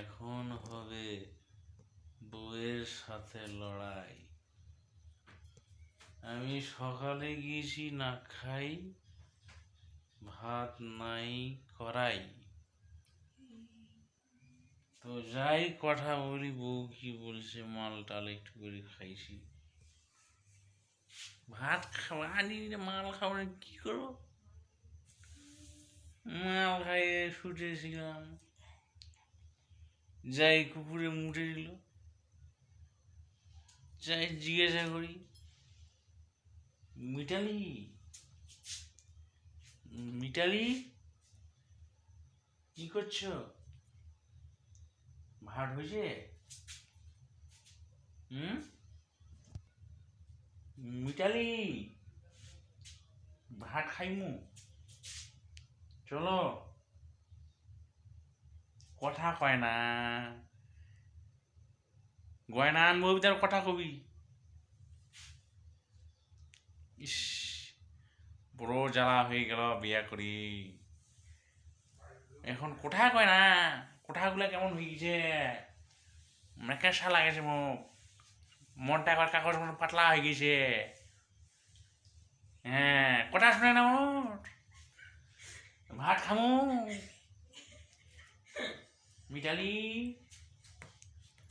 এখন হবে বউয়ের সাথে লড়াই। আমি সকালে গিয়েছি না খাই, ভাত নাই করাই। তো যাই কথা বলি, বউ কি বলছে, মাল টাল একটু করে খাইছি। ভাত খাওয়া আনি মাল খাবো না, কি করবো? মাল খাইয়ে শুটেছিলাম, যাই কুকুরে মুটে দিল। যাই জিজ্ঞাসা করি, মিতালি মিতালি কি করছো? ভাত হয়েছে? মিতালি ভাত খাইমু, চলো। কথা কয় না, গয়না আনবো তার কথা কবি। ইস, বড় জ্বালা হয়ে গেল বিয়া করি। এখন কোঠা কয় না, কোঠাগুলা কেমন হয়ে গেছে, মেকেশা লাগেছে মোক। মনটা একবার কাগজ মন পাতলা হয়ে গেছে। হ্যাঁ, কথা শুনে না মোর। ভাত খামু। মিতালি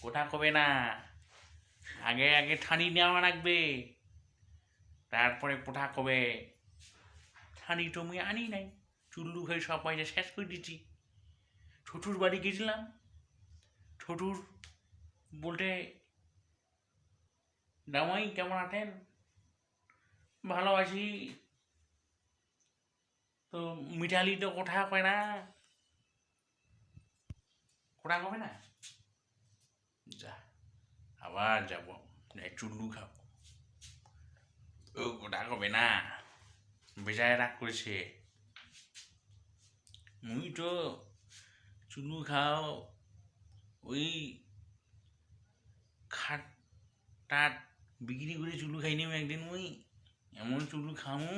কোঠা কবে না, আগে আগে ঠানি নেওয়া লাগবে, তারপরে কোঠা কবে। ঠানি তো মুই আনি নাই, চুল্লু হয়ে সব পয়সা শেষ করে দিচ্ছি। ছোটুর বাড়ি গেছিলাম, ছোটুর বলতে, জামাই কেমন আছেন? ভালো আছি। তো মিঠালি তো কোঠা কয় না, কোঠা কবে না। যা, আবার যাব, চুল্লু খাবো। ও কোঠা কবে না, বেজায় রাগ করেছে। মুই তো চুলু খাও, ওই খাট টাট বিক্রি করে চুলু খাই নিম একদিন। মুই এমন চুলু খামু,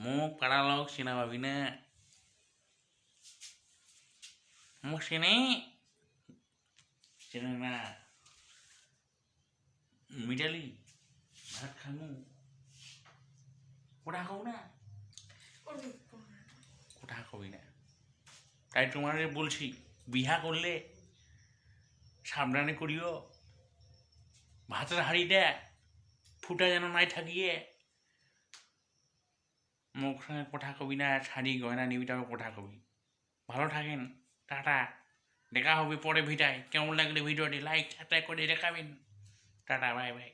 মোক পাড়া লোক চেনা পাবি না। মোক চেনে চেনে না। মিটালি ভাত খামু, কোঠা খাও না, কোঠা খাবি না। তাই তোমারে বলছি, বিহা করলে সাবধানে করিও। ভাতের হাঁড়িটা ফুটা যেন নাই থাকিয়ে। মুখ সঙ্গে কোঠা কবি না, শাড়ি গয়না নিবি, তবে কোঠা কবি। ভালো থাকেন, টাটা। দেখা হবে পরে ভিডিওয়। কেমন লাগলে ভিডিওটি লাইক সাবস্ক্রাইব করে দেখাবেন। Tata, bye bye.